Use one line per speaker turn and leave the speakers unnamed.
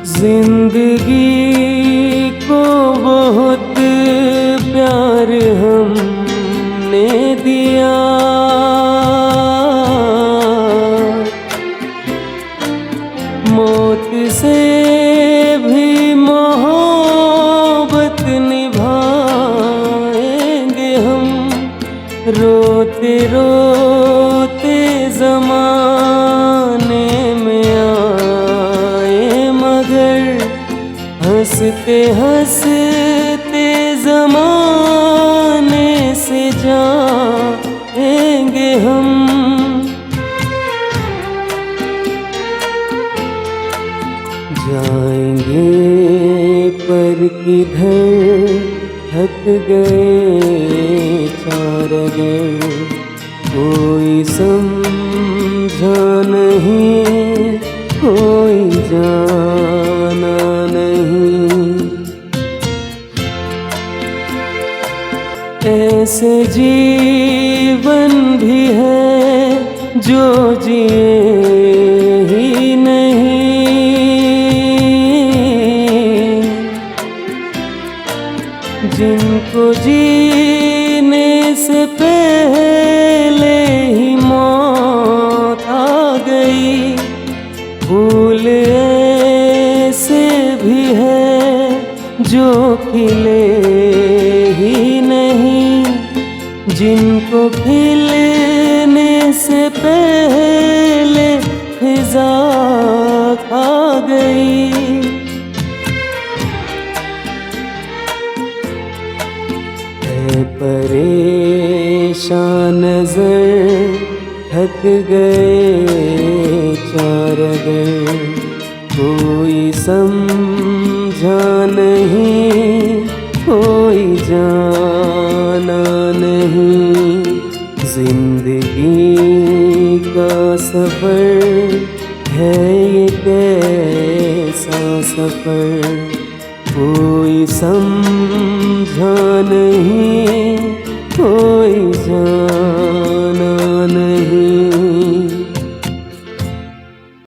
जिंदगी को बहुत प्यार हमने दिया, मौत से भी मोहब्बत निभाएंगे हम। रोते रोते ज़माने में आए मगर हंसते हंसते ज़माने से जाएंगे हम। जाएंगे पर किधर थक गए चार अगर, कोई समझा नहीं कोई जाना नहीं। ऐसे जीवन भी है जो जिए ही नहीं, जिनको जीने से पहले ही मौत आ गई। फूल ऐसे भी है जो खिले ही नहीं, जिनको खिलने से पहले फिजा खा गई। परेशान नजर थक गए चार अगर, कोई समझा नहीं कोई जाना नहीं। जिंदगी का सफर है ये कैसा सफर, कोई समझा नहीं